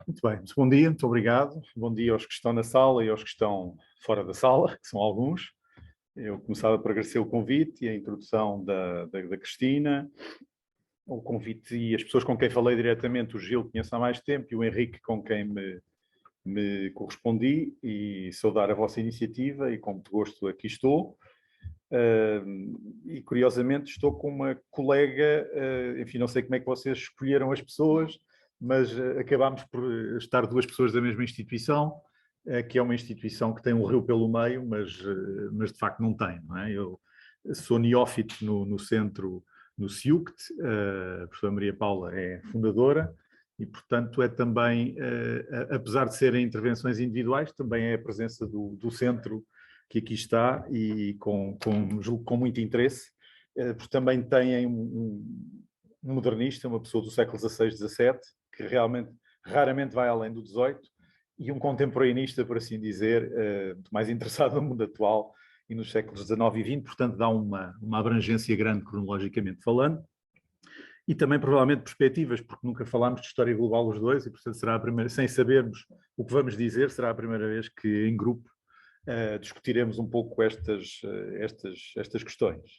Muito bem, bom dia, muito obrigado. Bom dia aos que estão na sala e aos que estão fora da sala, que são alguns. Eu começava por agradecer o convite e a introdução da Cristina, o convite e as pessoas com quem falei diretamente, o Gil, que conheço há mais tempo, e o Henrique, com quem me correspondi, e saudar a vossa iniciativa e com muito gosto aqui estou. E curiosamente estou com uma colega, enfim, não sei como é que vocês escolheram as pessoas, mas acabámos por estar duas pessoas da mesma instituição, que é uma instituição que tem um rio pelo meio, mas de facto não tem, não é? Eu sou neófito no centro, no CIUCT, a professora Maria Paula é fundadora, e portanto é também, apesar de serem intervenções individuais, também é a presença do centro que aqui está e julgo com muito interesse, porque também têm um modernista, uma pessoa do século XVI, XVII, que realmente raramente vai além do XVIII, e um contemporaneista, por assim dizer, mais interessado no mundo atual e nos séculos XIX e XX, portanto dá uma abrangência grande cronologicamente falando. E também provavelmente perspectivas, porque nunca falámos de história global os dois, e portanto será a primeira, sem sabermos o que vamos dizer, será a primeira vez que em grupo discutiremos um pouco estas questões.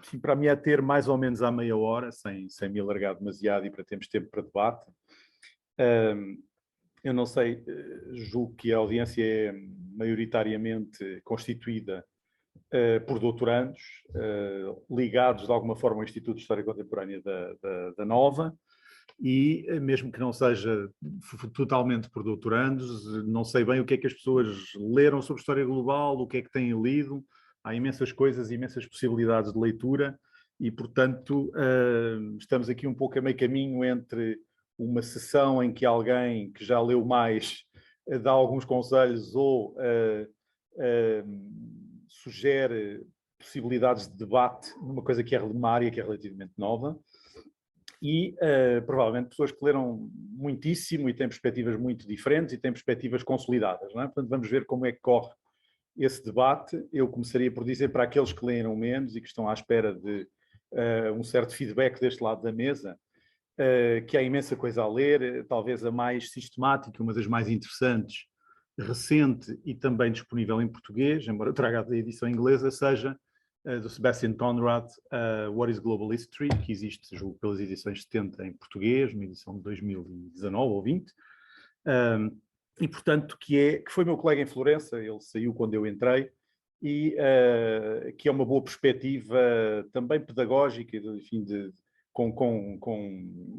Enfim, para mim é ter mais ou menos à meia hora, sem me alargar demasiado e para termos tempo para debate. Eu não sei, julgo que a audiência é maioritariamente constituída por doutorandos, ligados de alguma forma ao Instituto de História Contemporânea da Nova, e mesmo que não seja totalmente por doutorandos, não sei bem o que é que as pessoas leram sobre história global, o que é que têm lido, há imensas coisas, imensas possibilidades de leitura, e portanto estamos aqui um pouco a meio caminho entre uma sessão em que alguém que já leu mais dá alguns conselhos ou sugere possibilidades de debate numa coisa que é uma área que é relativamente nova, e provavelmente pessoas que leram muitíssimo e têm perspectivas muito diferentes e têm perspectivas consolidadas, não é? Portanto, vamos ver como é que corre esse debate. Eu começaria por dizer para aqueles que leram menos e que estão à espera de um certo feedback deste lado da mesa, que há imensa coisa a ler, talvez a mais sistemática, uma das mais interessantes, recente e também disponível em português, embora eu traga a edição inglesa, seja do Sebastian Conrad, What is Global History, que existe, julgo, pelas edições 70 em português, uma edição de 2019 ou 20, e portanto que foi meu colega em Florença, ele saiu quando eu entrei, e que é uma boa perspectiva também pedagógica, enfim, com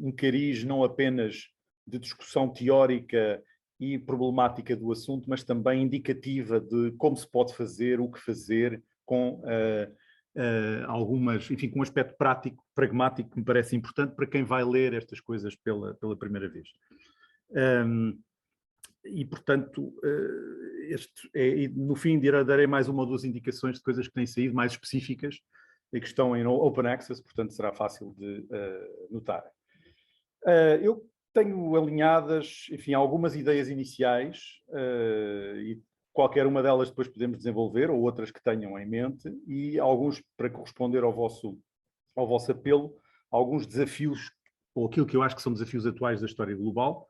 um cariz não apenas de discussão teórica e problemática do assunto, mas também indicativa de como se pode fazer, o que fazer, com algumas, enfim, com um aspecto prático, pragmático, que me parece importante para quem vai ler estas coisas pela primeira vez. E, portanto, no fim darei mais uma ou duas indicações de coisas que têm saído, mais específicas, e que estão em open access, portanto será fácil de notar. Eu tenho alinhadas, enfim, algumas ideias iniciais, e qualquer uma delas depois podemos desenvolver, ou outras que tenham em mente, e alguns, para corresponder ao vosso apelo, alguns desafios, ou aquilo que eu acho que são desafios atuais da história global,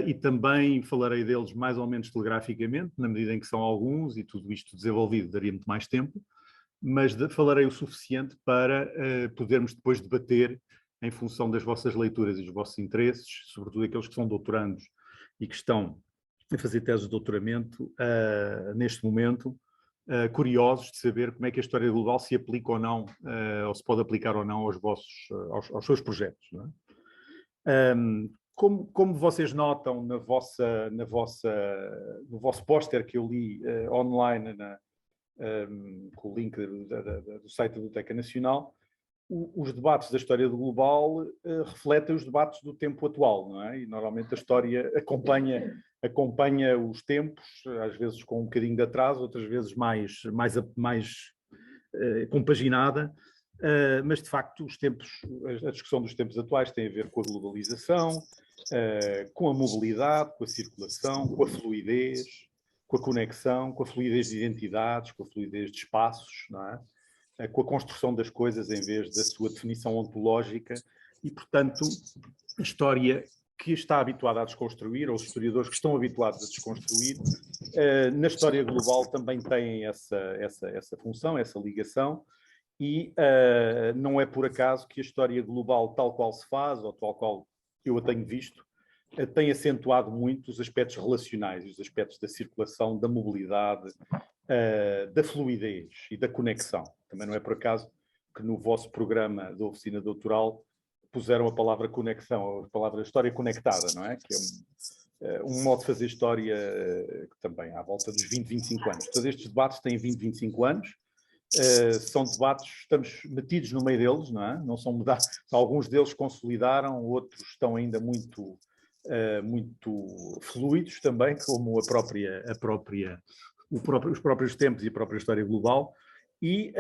e também falarei deles mais ou menos telegraficamente, na medida em que são alguns, e tudo isto desenvolvido daria muito mais tempo, mas falarei o suficiente para podermos depois debater em função das vossas leituras e dos vossos interesses, sobretudo aqueles que são doutorandos e que estão a fazer teses de doutoramento neste momento, curiosos de saber como é que a história global se aplica ou não, ou se pode aplicar ou não aos seus projetos. Não é? Como vocês notam no vosso póster que eu li online com o link do site da Biblioteca Nacional, os debates da história do global refletem os debates do tempo atual, não é? E normalmente a história acompanha os tempos, às vezes com um bocadinho de atraso, outras vezes mais compaginada, mas de facto a discussão dos tempos atuais tem a ver com a globalização, com a mobilidade, com a circulação, com a fluidez, com a conexão, com a fluidez de identidades, com a fluidez de espaços, não é? Com a construção das coisas em vez da sua definição ontológica, e portanto a história que está habituada a desconstruir, ou os historiadores que estão habituados a desconstruir, na história global também têm essa função, essa ligação, e não é por acaso que a história global, tal qual se faz, ou tal qual eu a tenho visto, tem acentuado muito os aspectos relacionais, os aspectos da circulação, da mobilidade, da fluidez e da conexão. Também não é por acaso que no vosso programa da oficina doutoral puseram a palavra conexão, a palavra história conectada, não é? Que é um modo de fazer história que também à volta dos 20, 25 anos. Todos estes debates têm 20, 25 anos. São debates, estamos metidos no meio deles, não é? Não são mudados. Alguns deles consolidaram, outros estão ainda muito fluidos também, como os próprios tempos e a própria história global. E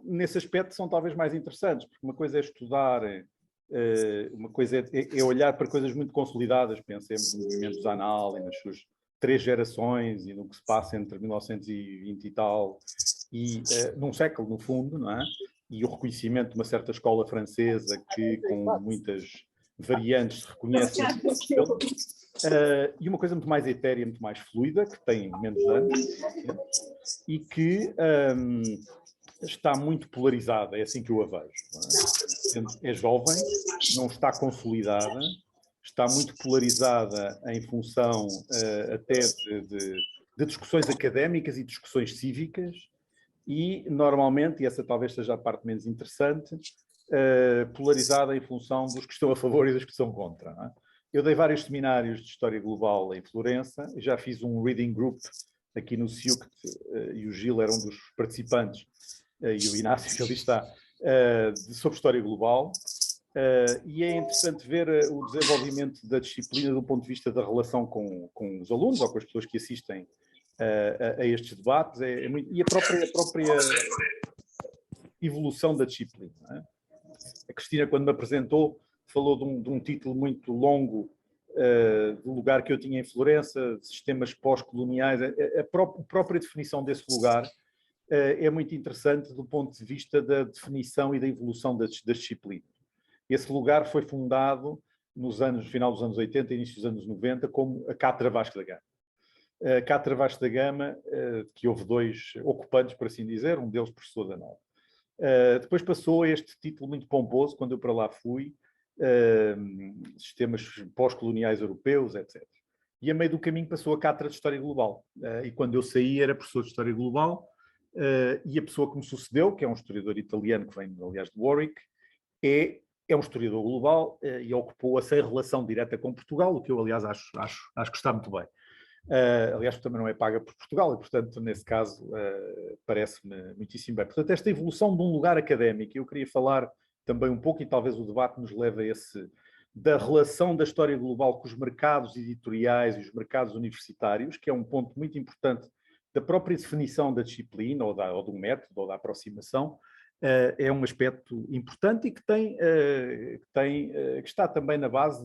nesse aspecto, são talvez mais interessantes, porque uma coisa é estudar, uma coisa é olhar para coisas muito consolidadas, pensemos no movimento Zanal e nas suas 3 gerações e no que se passa entre 1920 e tal, e num século, no fundo, não é? E o reconhecimento de uma certa escola francesa que, com muitas variantes, se reconhece. E uma coisa muito mais etérea, muito mais fluida, que tem menos anos, e que está muito polarizada, é assim que eu a vejo. É jovem, não está consolidada, está muito polarizada em função até de discussões académicas e discussões cívicas, e normalmente, e essa talvez seja a parte menos interessante, polarizada em função dos que estão a favor e dos que estão contra. Não é? Eu dei vários seminários de História Global em Florença, já fiz um reading group aqui no CIUC, e o Gil era um dos participantes, e o Inácio, que ali está, sobre História Global, e é interessante ver o desenvolvimento da disciplina do ponto de vista da relação com os alunos ou com as pessoas que assistem a estes debates, e a própria evolução da disciplina. Não é? A Cristina, quando me apresentou, falou de um título muito longo do lugar que eu tinha em Florença, de sistemas pós-coloniais. A própria definição desse lugar é muito interessante do ponto de vista da definição e da evolução das disciplinas. Esse lugar foi fundado no final dos anos 80 e início dos anos 90 como a Cátedra Vasco da Gama. A Cátedra Vasco da Gama, que houve 2 ocupantes, por assim dizer, um deles professor da Nova. Depois passou a este título muito pomposo, quando eu para lá fui, sistemas pós-coloniais europeus, etc. E a meio do caminho passou a Cátedra de História Global. E quando eu saí era professor de História Global, e a pessoa que me sucedeu, que é um historiador italiano que vem, aliás, de Warwick, é um historiador global e ocupou essa relação direta com Portugal, o que eu, aliás, acho que está muito bem. Aliás, também não é paga por Portugal e, portanto, nesse caso, parece-me muitíssimo bem. Portanto, esta evolução de um lugar académico, eu queria falar também um pouco, e talvez o debate nos leve a da relação da história global com os mercados editoriais e os mercados universitários, que é um ponto muito importante da própria definição da disciplina, ou do método, ou da aproximação, é um aspecto importante e que está também na base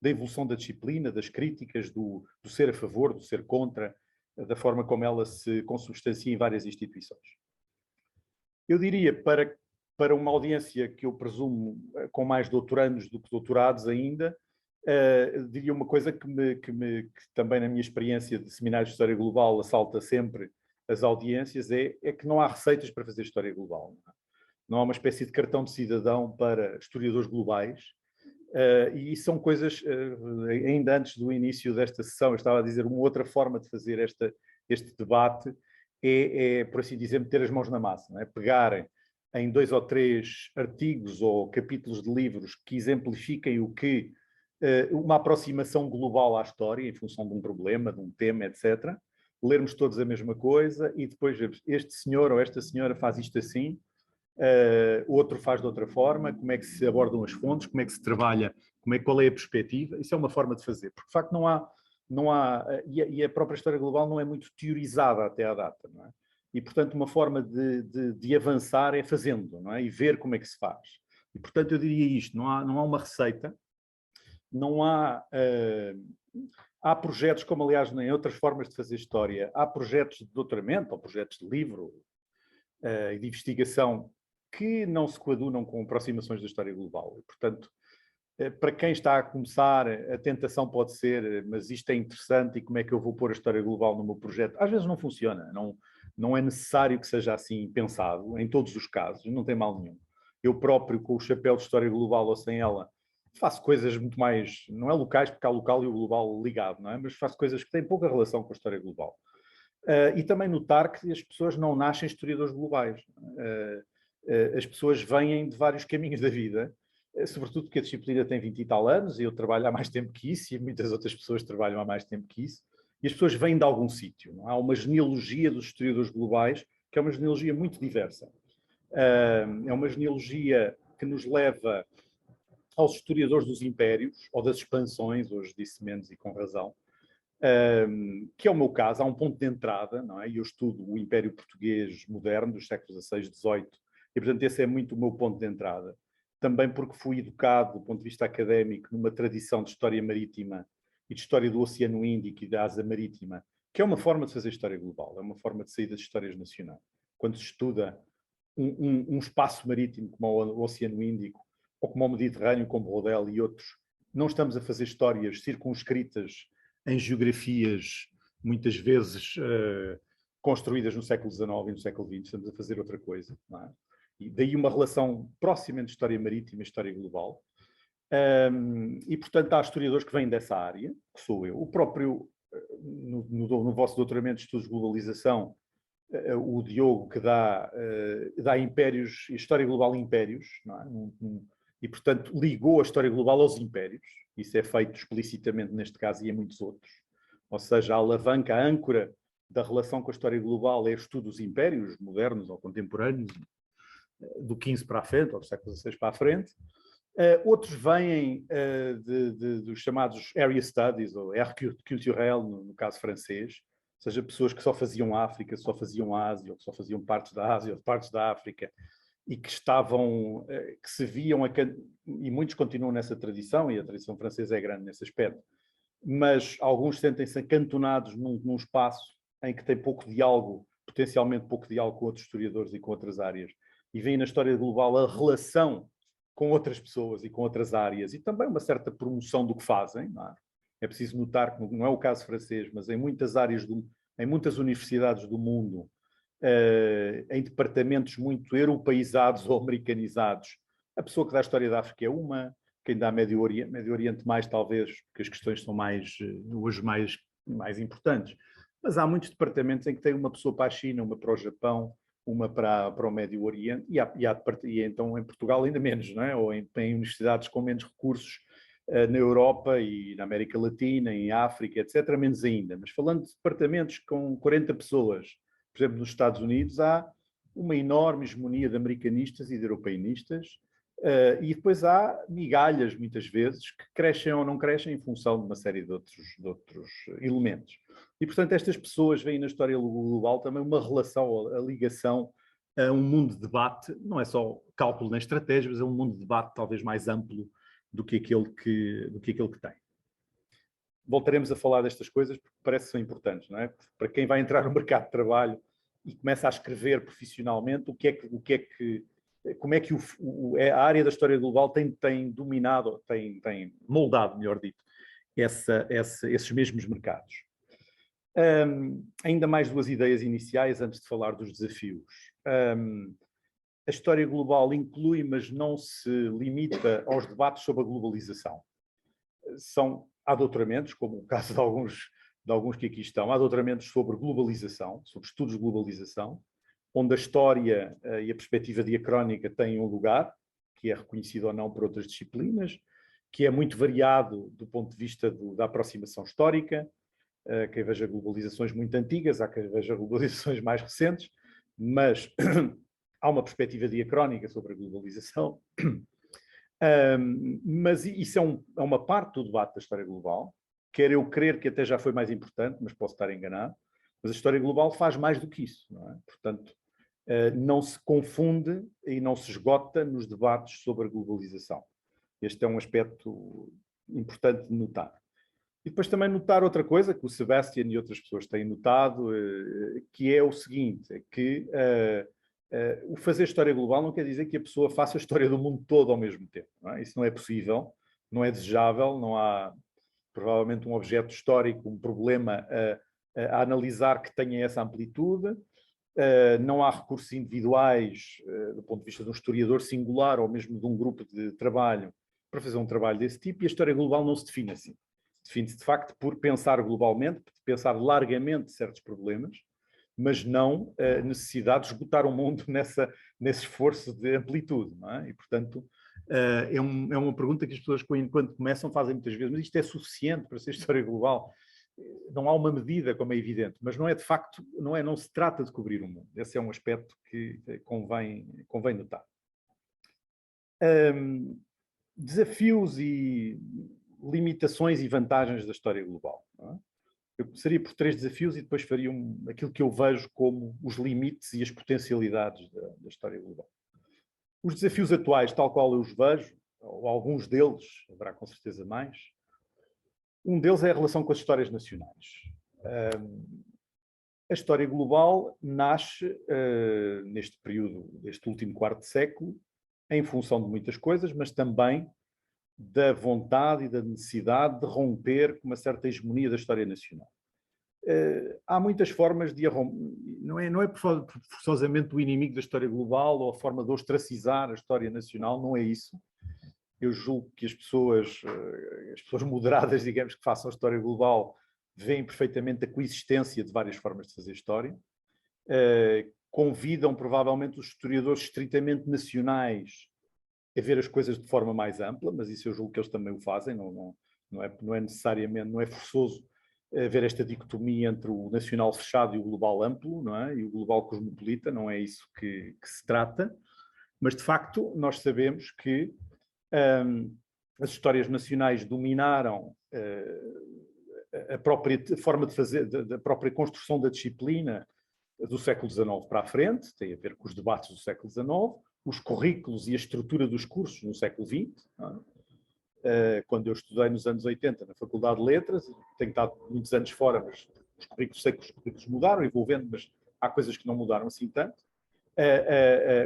da evolução da disciplina, das críticas, do ser a favor, do ser contra, da forma como ela se consubstancia em várias instituições. Eu diria, para uma audiência que eu presumo com mais doutorandos do que doutorados ainda, diria uma coisa que também na minha experiência de seminários de História Global assalta sempre as audiências, é que não há receitas para fazer História Global. Não há uma espécie de cartão de cidadão para historiadores globais, e são coisas, ainda antes do início desta sessão, eu estava a dizer, uma outra forma de fazer este debate por assim dizer, meter as mãos na massa, não é? Pegarem em 2 ou 3 artigos ou capítulos de livros que exemplifiquem uma aproximação global à história, em função de um problema, de um tema, etc. Lermos todos a mesma coisa e depois este senhor ou esta senhora faz isto assim, outro faz de outra forma, como é que se abordam as fontes, como é que se trabalha, qual é a perspectiva. Isso é uma forma de fazer, porque de facto não há e a própria história global não é muito teorizada até à data, não é? E portanto uma forma de avançar é fazendo, não é? E ver como é que se faz. E portanto eu diria isto, não há uma receita, não há projetos, como aliás em outras formas de fazer história, há projetos de doutoramento ou projetos de livro e de investigação que não se coadunam com aproximações da história global. E, portanto, Para quem está a começar, a tentação pode ser, mas isto é interessante e como é que eu vou pôr a história global no meu projeto? Às vezes não funciona, não é necessário que seja assim pensado, em todos os casos, não tem mal nenhum. Eu próprio, com o chapéu de história global ou sem ela, faço coisas muito mais, não é locais, porque há o local e o global ligado, não é? Mas faço coisas que têm pouca relação com a história global. E também notar que as pessoas não nascem historiadores globais. As pessoas vêm de vários caminhos da vida, sobretudo porque a disciplina tem 20 e tal anos e eu trabalho há mais tempo que isso e muitas outras pessoas trabalham há mais tempo que isso. E as pessoas vêm de algum sítio. Há uma genealogia dos historiadores globais que é uma genealogia muito diversa. É uma genealogia que nos leva aos historiadores dos impérios ou das expansões, hoje disse menos e com razão, que é o meu caso. Há um ponto de entrada, não é? Eu estudo o Império Português moderno, dos séculos XVI, XVIII, e, portanto, esse é muito o meu ponto de entrada. Também porque fui educado, do ponto de vista académico, numa tradição de história marítima e de história do Oceano Índico e da Asa Marítima, que é uma forma de fazer história global, é uma forma de sair das histórias nacionais. Quando se estuda um espaço marítimo como o Oceano Índico, ou como o Mediterrâneo, como Rodel e outros, não estamos a fazer histórias circunscritas em geografias, muitas vezes construídas no século XIX e no século XX, estamos a fazer outra coisa. Não é? E daí uma relação próxima entre história marítima e história global. E, portanto, há historiadores que vêm dessa área, que sou eu. O próprio, no vosso doutoramento de estudos de globalização, o Diogo, que dá impérios, história global impérios, não é? E, portanto, ligou a história global aos impérios. Isso é feito explicitamente neste caso e em muitos outros. Ou seja, a alavanca, a âncora da relação com a história global é o estudo dos impérios modernos ou contemporâneos, do XV para a frente, ou do século XVI para a frente. Outros vêm dos chamados Area Studies, ou Aire Culturelle, no caso francês, ou seja, pessoas que só faziam África, só faziam Ásia, ou que só faziam partes da Ásia, ou partes da África, e que estavam, que se viam, e muitos continuam nessa tradição, e a tradição francesa é grande nesse aspecto, mas alguns sentem-se acantonados num espaço em que tem pouco diálogo, potencialmente pouco diálogo com outros historiadores e com outras áreas, e veem na história global a relação com outras pessoas e com outras áreas, e também uma certa promoção do que fazem. Não é? É preciso notar que não é o caso francês, mas em muitas áreas, em muitas universidades do mundo, em departamentos muito europeizados ou americanizados, a pessoa que dá a história da África é uma, quem dá Médio Oriente mais, talvez, porque as questões são hoje mais importantes. Mas há muitos departamentos em que tem uma pessoa para a China, uma para o Japão, uma para o Médio Oriente, e então em Portugal ainda menos, não é? Ou em universidades com menos recursos, na Europa e na América Latina, em África, etc., menos ainda. Mas falando de departamentos com 40 pessoas, por exemplo, nos Estados Unidos, há uma enorme hegemonia de americanistas e de europeinistas, e depois há migalhas, muitas vezes, que crescem ou não crescem em função de uma série de outros elementos. E, portanto, estas pessoas veem na história global também uma relação, a ligação a um mundo de debate, não é só cálculo nem estratégia, mas é um mundo de debate talvez mais amplo do que aquele que tem. Voltaremos a falar destas coisas porque parece que são importantes, não é? Para quem vai entrar no mercado de trabalho e começa a escrever profissionalmente, como é que a área da história global tem dominado, tem moldado, melhor dito, esses mesmos mercados. Ainda mais duas ideias iniciais antes de falar dos desafios. A história global inclui, mas não se limita aos debates sobre a globalização. Há doutoramentos, como o caso de alguns que aqui estão, há doutoramentos sobre globalização, sobre estudos de globalização, onde a história e a perspectiva diacrónica têm um lugar, que é reconhecido ou não por outras disciplinas, que é muito variado do ponto de vista da aproximação histórica. Quem veja globalizações muito antigas, há quem veja globalizações mais recentes, mas há uma perspectiva diacrónica sobre a globalização. Mas isso é uma parte do debate da história global. Quero eu crer que até já foi mais importante, mas posso estar enganado. Mas a história global faz mais do que isso. Não é? Portanto, não se confunde e não se esgota nos debates sobre a globalização. Este é um aspecto importante de notar. E depois também notar outra coisa que o Sebastian e outras pessoas têm notado, que é o seguinte, é que o fazer história global não quer dizer que a pessoa faça a história do mundo todo ao mesmo tempo. Não é? Isso não é possível. não é desejável, não há provavelmente um objeto histórico, um problema a analisar que tenha essa amplitude. Não há recursos individuais, do ponto de vista de um historiador singular ou mesmo de um grupo de trabalho, para fazer um trabalho desse tipo, e a história global não se define assim. Define-se, de facto, por pensar globalmente, por pensar largamente certos problemas, mas não a necessidade de esgotar o mundo nesse esforço de amplitude, não é? E, portanto, é uma pergunta que as pessoas, quando começam, fazem muitas vezes, mas isto é suficiente para ser história global? Não há uma medida, como é evidente, mas não é de facto, não se trata de cobrir o mundo. Esse é um aspecto que convém notar. Desafios e limitações e vantagens da história global. Não é? Eu começaria por 3 desafios e depois faria aquilo que eu vejo como os limites e as potencialidades da história global. Os desafios atuais, tal qual eu os vejo, ou alguns deles, haverá com certeza mais, um deles é a relação com as histórias nacionais. A história global nasce neste período, deste último quarto de século, em função de muitas coisas, mas também da vontade e da necessidade de romper com uma certa hegemonia da história nacional. Há muitas formas de não é forçosamente o inimigo da história global ou a forma de ostracizar a história nacional, não é isso. Eu julgo que as pessoas moderadas, digamos, que façam a história global, veem perfeitamente a coexistência de várias formas de fazer história. Convidam, provavelmente, os historiadores estritamente nacionais a ver as coisas de forma mais ampla, mas isso eu julgo que eles também o fazem, não é necessariamente, não é forçoso ver esta dicotomia entre o nacional fechado e o global amplo, não é? E o global cosmopolita, não é isso que se trata, mas de facto nós sabemos que as histórias nacionais dominaram a própria forma de fazer, da própria construção da disciplina do século XIX para a frente, tem a ver com os debates do século XIX, os currículos e a estrutura dos cursos no século XX. Quando eu estudei nos anos 80 na Faculdade de Letras, tenho estado muitos anos fora, mas os currículos mudaram, evolvendo, mas há coisas que não mudaram assim tanto.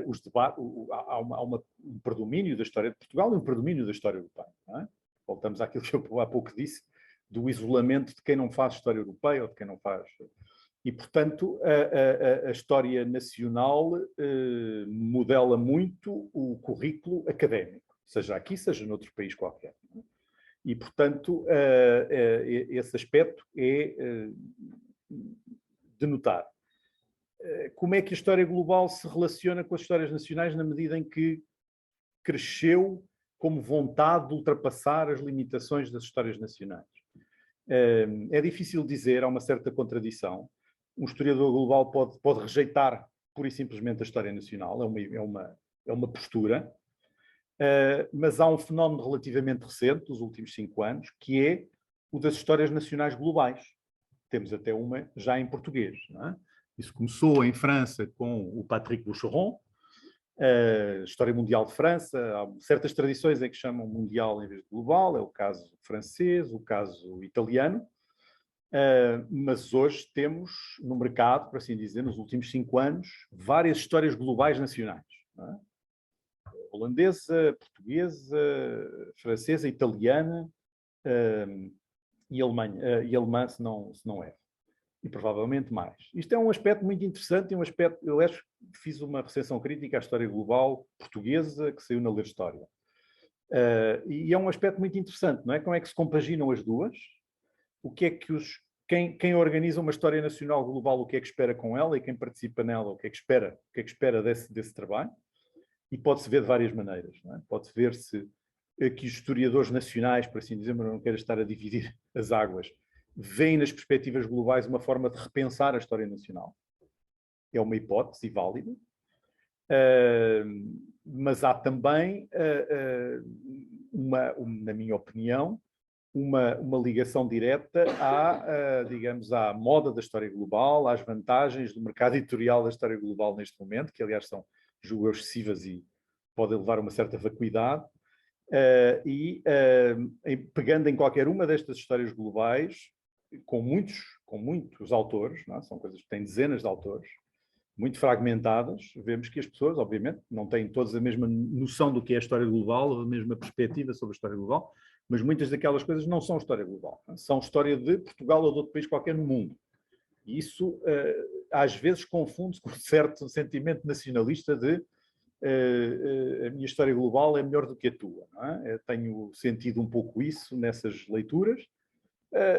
Os debates, há um predomínio da história de Portugal e um predomínio da história europeia. Não é? Voltamos àquilo que eu há pouco disse, do isolamento de quem não faz história europeia ou de quem não faz. E, portanto, a história nacional modela muito o currículo académico, seja aqui, seja noutro país qualquer. E, portanto, esse aspecto é de notar. Como é que a história global se relaciona com as histórias nacionais na medida em que cresceu como vontade de ultrapassar as limitações das histórias nacionais? É difícil dizer, há uma certa contradição. Um historiador global pode rejeitar pura e simplesmente a história nacional, é uma postura, mas há um fenómeno relativamente recente, dos últimos 5 anos, que é o das histórias nacionais globais. Temos até uma já em português. Não é? Isso começou em França com o Patrick Boucheron, a História Mundial de França. Há certas tradições em que chamam mundial em vez de global, é o caso francês, o caso italiano. Mas hoje temos no mercado, por assim dizer, nos últimos 5 anos, várias histórias globais nacionais. Não é? Holandesa, portuguesa, francesa, italiana e alemã, se não é. E provavelmente mais. Isto é um aspecto muito interessante, eu acho que fiz uma recensião crítica à história global portuguesa que saiu na Ler História. E é um aspecto muito interessante, não é? Como é que se compaginam as duas? O que é que quem organiza uma história nacional global, o que é que espera com ela, e quem participa nela, o que é que espera desse trabalho? E pode-se ver de várias maneiras. Não é? Pode-se ver-se que os historiadores nacionais, por assim dizer, mas não quero estar a dividir as águas, veem nas perspectivas globais uma forma de repensar a história nacional. É uma hipótese válida, mas há também, na minha opinião, uma ligação direta digamos, à moda da história global, às vantagens do mercado editorial da história global neste momento, que aliás são, julgo, excessivas e podem levar a uma certa vacuidade, pegando em qualquer uma destas histórias globais, com muitos autores, não é? São coisas que têm dezenas de autores, muito fragmentadas, vemos que as pessoas, obviamente, não têm todas a mesma noção do que é a história global, ou a mesma perspectiva sobre a história global, mas muitas daquelas coisas não são história global, são história de Portugal ou de outro país qualquer no mundo. E isso, às vezes, confunde-se com um certo sentimento nacionalista de a minha história global é melhor do que a tua. Não é? Eu tenho sentido um pouco isso nessas leituras,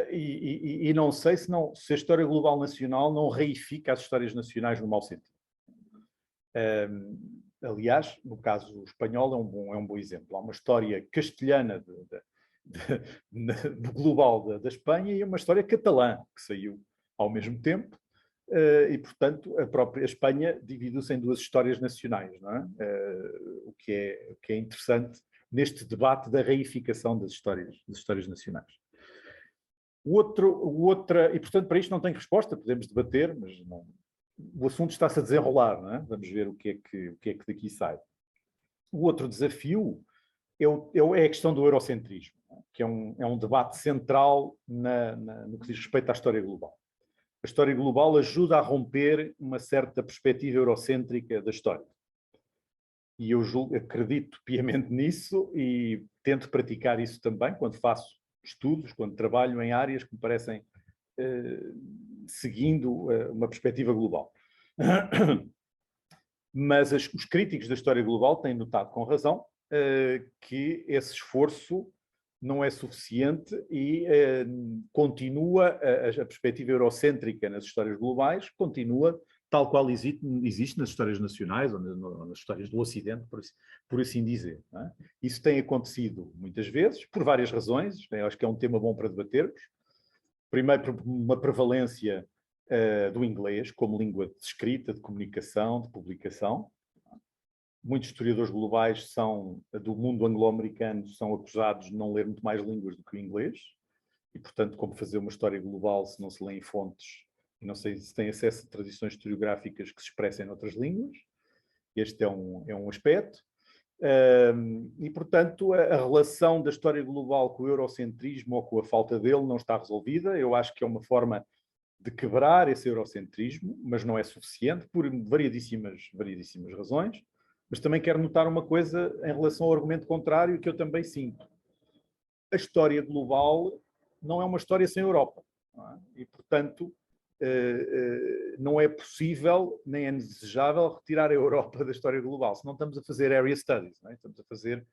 e não sei se a história global nacional não reifica as histórias nacionais no mau sentido. Aliás, no caso espanhol é um bom exemplo. Há uma história castelhana do global da Espanha e uma história catalã que saiu ao mesmo tempo, e, portanto, a própria Espanha dividiu-se em duas histórias nacionais, não é? O que é interessante neste debate da reificação das histórias nacionais. E, portanto, para isto não tenho resposta, podemos debater, mas não, o assunto está-se a desenrolar, não é? Vamos ver o que é que daqui sai. O outro desafio é a questão do eurocentrismo, que é um debate central no que diz respeito à história global. A história global ajuda a romper uma certa perspectiva eurocêntrica da história. E eu acredito piamente nisso e tento praticar isso também quando faço estudos, quando trabalho em áreas que me parecem seguindo uma perspectiva global. Mas os críticos da história global têm notado com razão que esse esforço não é suficiente e continua a perspectiva eurocêntrica nas histórias globais, continua tal qual existe nas histórias nacionais ou nas histórias do Ocidente, por assim dizer. Não é? Isso tem acontecido muitas vezes, por várias razões, eu acho que é um tema bom para debatermos. Primeiro, por uma prevalência do inglês como língua de escrita, de comunicação, de publicação. Muitos historiadores globais do mundo anglo-americano são acusados de não ler muito mais línguas do que o inglês. E, portanto, como fazer uma história global se não se lê em fontes e não sei se tem acesso a tradições historiográficas que se expressem noutras línguas. Este é um aspecto. E, portanto, a relação da história global com o eurocentrismo ou com a falta dele não está resolvida. Eu acho que é uma forma de quebrar esse eurocentrismo, mas não é suficiente por variedíssimas razões. Mas também quero notar uma coisa em relação ao argumento contrário que eu também sinto. A história global não é uma história sem Europa. Não é? E, portanto, não é possível, nem é desejável, retirar a Europa da história global. Se não estamos a fazer area studies, não é? Estamos a fazer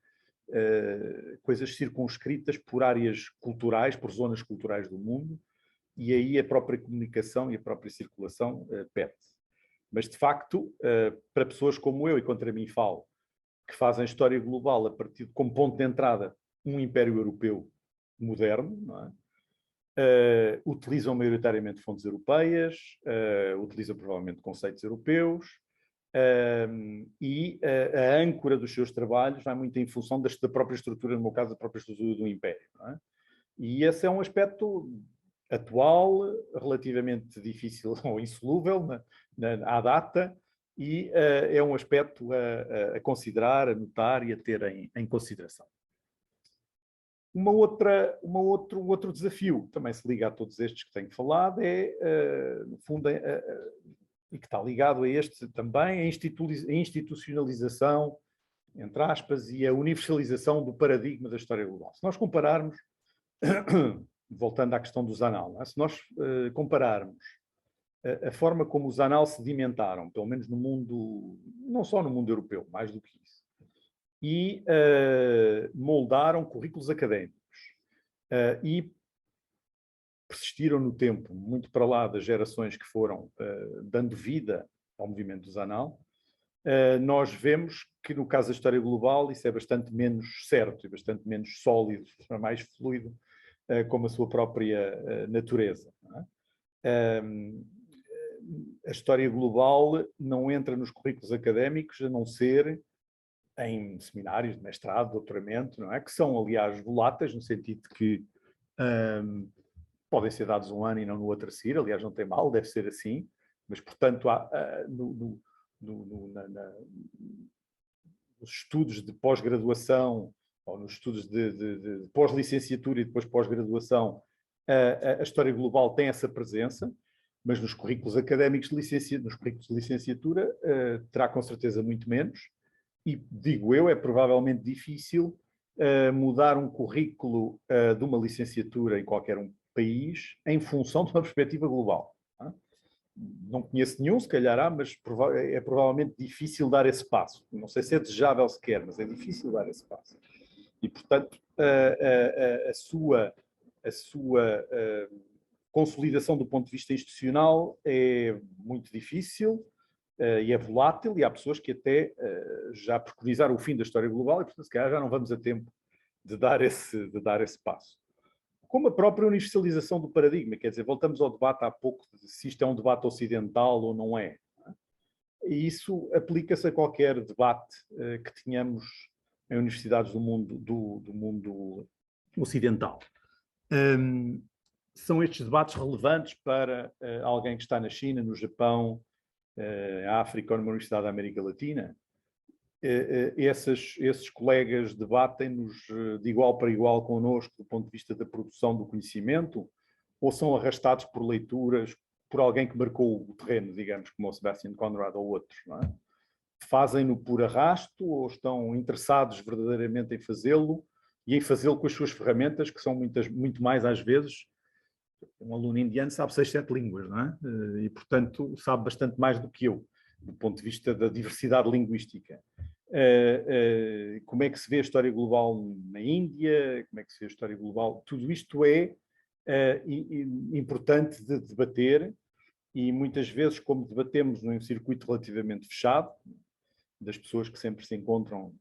coisas circunscritas por áreas culturais, por zonas culturais do mundo, e aí a própria comunicação e a própria circulação perde-se. Mas, de facto, para pessoas como eu, e contra mim falo, que fazem história global a partir como ponto de entrada um império europeu moderno, não é? Utilizam maioritariamente fontes europeias, utilizam provavelmente conceitos europeus, e a âncora dos seus trabalhos vai muito em função da própria estrutura, no meu caso, da própria estrutura do império. Não é? E esse é um aspecto atual, relativamente difícil ou insolúvel à data, e é um aspecto a considerar, a notar e a ter em consideração. Um outro desafio, também se liga a todos estes que tenho falado, no fundo, e que está ligado a este também, a institucionalização, entre aspas, e a universalização do paradigma da história global. Se nós compararmos, voltando à questão do Zanal, não é? Se nós compararmos a forma como os Zanal sedimentaram, pelo menos no mundo, não só no mundo europeu, mais do que isso, e moldaram currículos académicos e persistiram no tempo, muito para lá das gerações que foram dando vida ao movimento do Zanal, nós vemos que no caso da história global isso é bastante menos certo e bastante menos sólido, mais fluido, como a sua própria natureza. Não é? A história global não entra nos currículos académicos a não ser em seminários de mestrado, doutoramento, não é? Que são, aliás, voláteis, no sentido de que podem ser dados um ano e não no outro a seguir, aliás, não tem mal, deve ser assim, mas, portanto, nos estudos de pós-graduação ou nos estudos de pós-licenciatura e depois pós-graduação, a história global tem essa presença, mas nos currículos académicos nos currículos de licenciatura, terá com certeza muito menos, e digo eu, é provavelmente difícil mudar um currículo de uma licenciatura em qualquer um país em função de uma perspectiva global. Não conheço nenhum, se calhar há, mas é provavelmente difícil dar esse passo. Não sei se é desejável sequer, mas é difícil dar esse passo. E, portanto, a sua consolidação do ponto de vista institucional é muito difícil e é volátil, e há pessoas que até já preconizaram o fim da história global e, portanto, se calhar já não vamos a tempo de dar esse passo. Como a própria universalização do paradigma, quer dizer, voltamos ao debate há pouco de se isto é um debate ocidental ou não é. E isso aplica-se a qualquer debate que tenhamos em universidades do mundo ocidental. São estes debates relevantes para alguém que está na China, no Japão, na África ou numa universidade da América Latina? Esses colegas debatem-nos de igual para igual connosco do ponto de vista da produção do conhecimento, ou são arrastados por leituras, por alguém que marcou o terreno, digamos, como o Sebastian Conrad ou outros, não é? Fazem-no por arrasto ou estão interessados verdadeiramente em fazê-lo e em fazê-lo com as suas ferramentas, que são muito mais às vezes. Um aluno indiano sabe 6, 7 línguas, não é? E, portanto, sabe bastante mais do que eu, do ponto de vista da diversidade linguística. Como é que se vê a história global na Índia, como é que se vê a história global, tudo isto é importante de debater, e muitas vezes, como debatemos num circuito relativamente fechado, das pessoas que sempre se encontram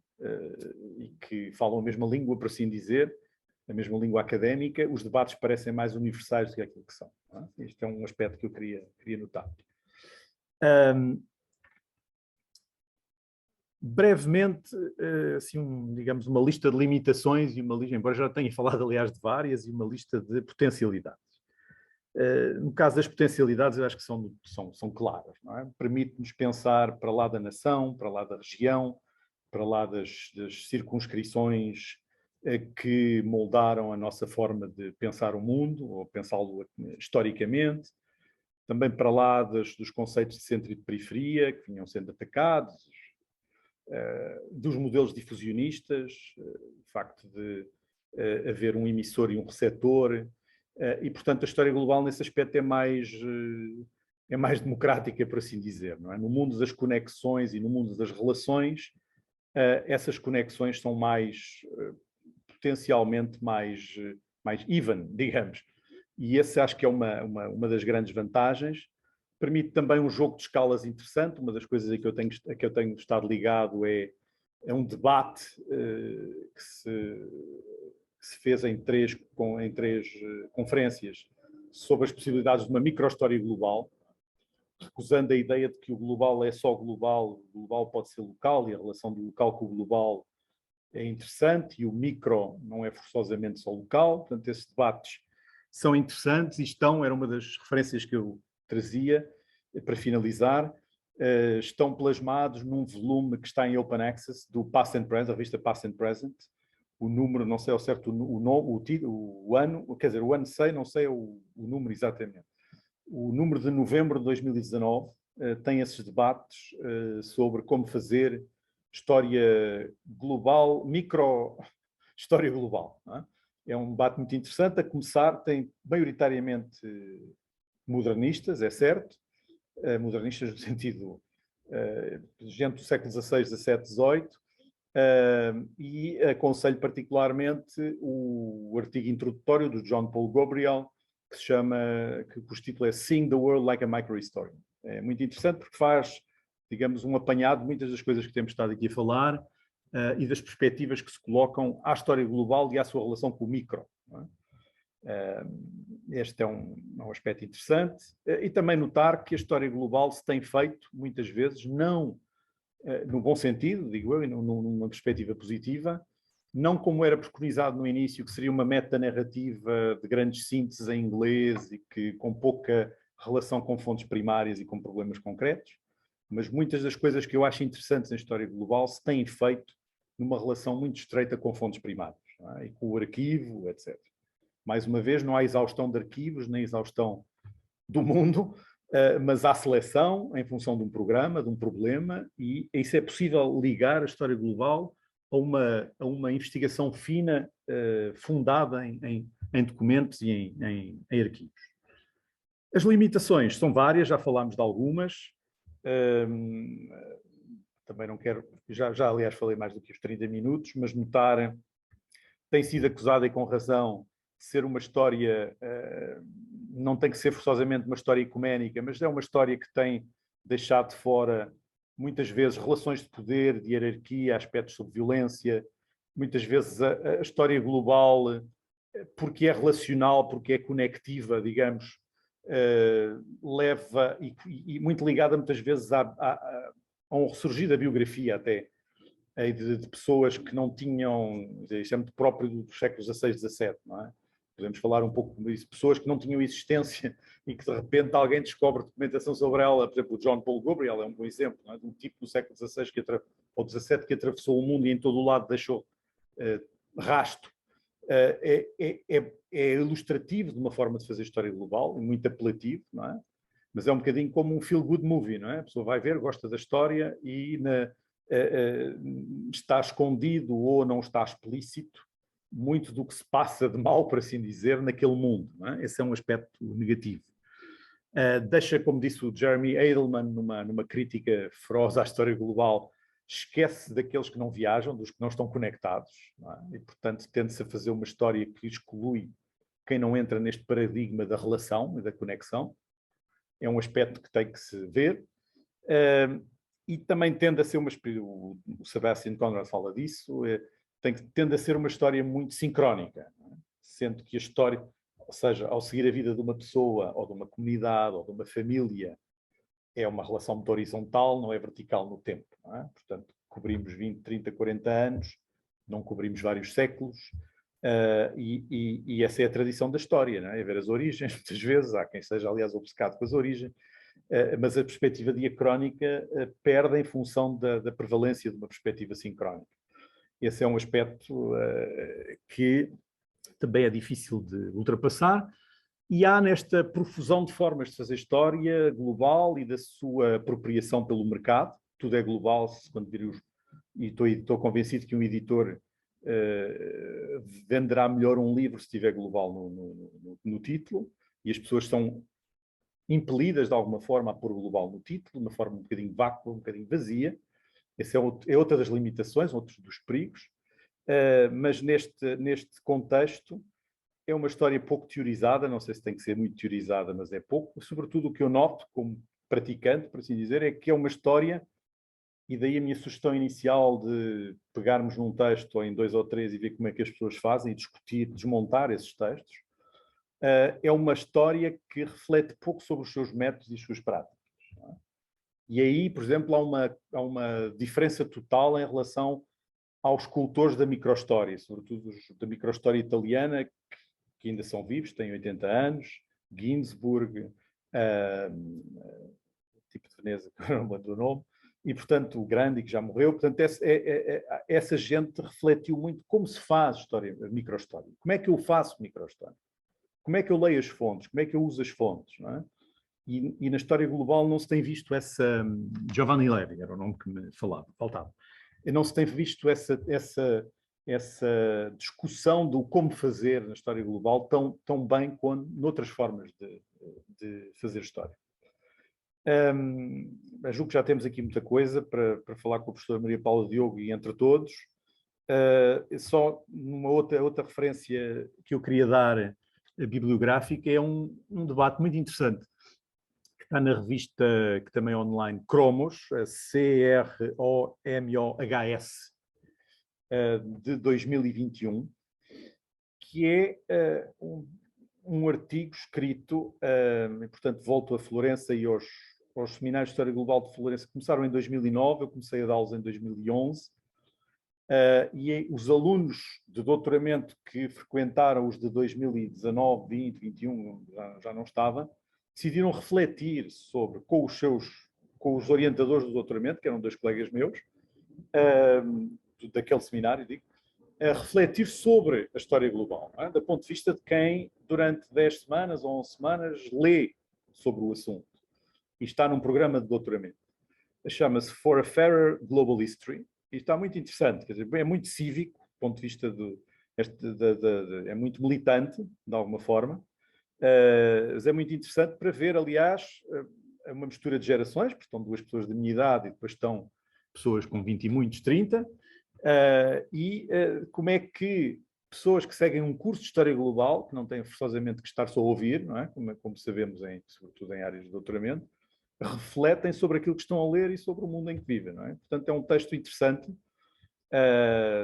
e que falam a mesma língua, por assim dizer, a mesma língua académica, os debates parecem mais universais do que aquilo que são. Não é? Este é um aspecto que eu queria notar. Brevemente, assim, digamos, uma lista de limitações e uma lista, embora já tenha falado, aliás, de várias, e uma lista de potencialidades. No caso das potencialidades, eu acho que são claras. Não é? Permite-nos pensar para lá da nação, para lá da região, para lá das circunscrições que moldaram a nossa forma de pensar o mundo, ou pensá-lo historicamente. Também para lá dos conceitos de centro e de periferia, que vinham sendo atacados, dos modelos difusionistas, o facto de haver um emissor e um receptor, e, portanto, a história global nesse aspecto é mais democrática, por assim dizer. Não é? No mundo das conexões e no mundo das relações, essas conexões são potencialmente mais even, digamos. E esse acho que é uma das grandes vantagens. Permite também um jogo de escalas interessante. Uma das coisas a que eu tenho estado ligado é um debate que se fez em três conferências sobre as possibilidades de uma micro-história global, recusando a ideia de que o global é só global, o global pode ser local, e a relação do local com o global é interessante, e o micro não é forçosamente só local. Portanto, esses debates são interessantes e era uma das referências que eu trazia para finalizar, estão plasmados num volume que está em Open Access do Past and Present, a revista Past and Present. O número, não sei ao certo o ano, quer dizer, o ano sei, não sei o número exatamente. O número de novembro de 2019 tem esses debates sobre como fazer história global, micro-história global. Não é? É um debate muito interessante, a começar, tem maioritariamente modernistas, é certo, modernistas no sentido gente do século XVI, XVII, XVIII, e aconselho particularmente o artigo introdutório do John Paul Gabriel, cujo título é Seeing the World like a Microhistorian. É muito interessante porque faz, digamos, um apanhado de muitas das coisas que temos estado aqui a falar e das perspectivas que se colocam à história global e à sua relação com o micro. Não é? Este é um aspecto interessante. E também notar que a história global se tem feito, muitas vezes, não no bom sentido, digo eu, e numa perspectiva positiva, não como era preconizado no início, que seria uma metanarrativa de grandes sínteses em inglês e que com pouca relação com fontes primárias e com problemas concretos, mas muitas das coisas que eu acho interessantes na história global se têm feito numa relação muito estreita com fontes primárias, não é? E com o arquivo, etc. Mais uma vez, não há exaustão de arquivos, nem exaustão do mundo, mas há seleção em função de um programa, de um problema, e isso é possível ligar a história global a uma investigação fina, fundada em documentos e em arquivos. As limitações são várias, já falámos de algumas. Também não quero, já aliás falei mais do que os 30 minutos, mas notar, tem sido acusada e com razão de ser uma história, não tem que ser forçosamente uma história ecuménica, mas é uma história que tem deixado de fora muitas vezes relações de poder, de hierarquia, aspectos sobre violência, muitas vezes a história global, porque é relacional, porque é conectiva, digamos, leva, e muito ligada muitas vezes a um ressurgir da biografia até, de pessoas que não tinham, isto é muito próprio dos séculos XVI, XVII, não é? Podemos falar um pouco disso, pessoas que não tinham existência e que de repente alguém descobre documentação sobre ela. Por exemplo, o John Paul Gabriel é um bom exemplo, não é? De um tipo do século XVI ou XVII que atravessou o mundo e em todo o lado deixou rasto. É ilustrativo de uma forma de fazer história global, muito apelativo, não é? Mas é um bocadinho como um feel-good movie, não é? A pessoa vai ver, gosta da história e está escondido ou não está explícito muito do que se passa de mal, por assim dizer, naquele mundo, não é? Esse é um aspecto negativo. Deixa, como disse o Jeremy Edelman, numa crítica feroz à história global, esquece daqueles que não viajam, dos que não estão conectados, não é? E, portanto, tende-se a fazer uma história que exclui quem não entra neste paradigma da relação e da conexão. É um aspecto que tem que se ver. E também tende a ser o Sebastian Conrad fala disso, tende a ser uma história muito sincrónica, não é? Sendo que a história, ou seja, ao seguir a vida de uma pessoa, ou de uma comunidade, ou de uma família, é uma relação muito horizontal, não é vertical no tempo, não é? Portanto, cobrimos 20, 30, 40 anos, não cobrimos vários séculos, e essa é a tradição da história, não é? É ver as origens, muitas vezes, há quem seja, aliás, obcecado com as origens, mas a perspectiva diacrónica perde em função da prevalência de uma perspectiva sincrónica. Esse é um aspecto que também é difícil de ultrapassar, e há nesta profusão de formas de fazer história global e da sua apropriação pelo mercado. Tudo é global, quando vir e estou convencido que um editor venderá melhor um livro se estiver global no título, e as pessoas são impelidas de alguma forma a pôr global no título, de uma forma um bocadinho vácua, um bocadinho vazia. Essa é outra das limitações, outro dos perigos, mas neste contexto é uma história pouco teorizada, não sei se tem que ser muito teorizada, mas é pouco. Sobretudo o que eu noto como praticante, por assim dizer, é que é uma história, e daí a minha sugestão inicial de pegarmos num texto ou em 2 ou 3 e ver como é que as pessoas fazem e discutir, desmontar esses textos. É uma história que reflete pouco sobre os seus métodos e as suas práticas. Não é? E aí, por exemplo, há uma diferença total em relação aos escultores da microhistória, sobretudo da microhistória italiana, que ainda são vivos, têm 80 anos, Ginsburg, tipo de Veneza, que não me lembro do nome, e, portanto, o Grandi, que já morreu. Portanto, essa gente refletiu muito como se faz história, microhistória. Como é que eu faço microhistória? Como é que eu leio as fontes? Como é que eu uso as fontes? Não é? E na história global não se tem visto essa... Giovanni Levi era o nome que me faltava. Não se tem visto essa discussão do como fazer na história global tão bem quanto noutras formas de fazer história. Julgo que já temos aqui muita coisa para falar com a professora Maria Paula Diogo e entre todos. Só uma outra referência que eu queria dar bibliográfica é um debate muito interessante que está na revista, que também é online, Cromos, CROMOHS, de 2021, que é um artigo escrito, e, portanto, volto a Florença e aos seminários de História Global de Florença, que começaram em 2009, eu comecei a dá-los em 2011, e os alunos de doutoramento que frequentaram os de 2019, 20, 21, já não estava, decidiram refletir sobre, com os orientadores do doutoramento, que eram 2 colegas meus, daquele seminário, digo, a refletir sobre a história global, não é? Do ponto de vista de quem, durante 10 semanas ou 11 semanas, lê sobre o assunto. e está num programa de doutoramento. Chama-se For a Fairer Global History, e está muito interessante, quer dizer, é muito cívico, do ponto de vista é muito militante, de alguma forma, mas é muito interessante para ver, aliás, uma mistura de gerações, porque estão duas pessoas da minha idade e depois estão pessoas com 20 e muitos, 30, como é que pessoas que seguem um curso de História Global, que não têm forçosamente que estar só a ouvir, não é? Como sabemos, sobretudo em áreas de doutoramento, refletem sobre aquilo que estão a ler e sobre o mundo em que vivem, não é? Portanto, é um texto interessante,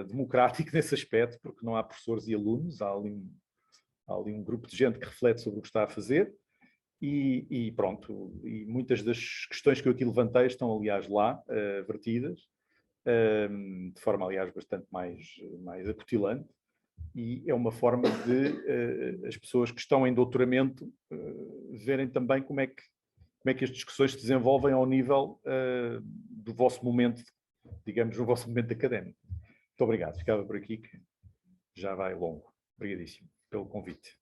democrático nesse aspecto, porque não há professores e alunos, há ali um grupo de gente que reflete sobre o que está a fazer e pronto, e muitas das questões que eu aqui levantei estão, aliás, lá, vertidas, de forma, aliás, bastante mais acutilante, e é uma forma de as pessoas que estão em doutoramento verem também como é que as discussões se desenvolvem ao nível do vosso momento, digamos, no vosso momento académico. Muito obrigado. Ficava por aqui, que já vai longo. Obrigadíssimo pelo convite.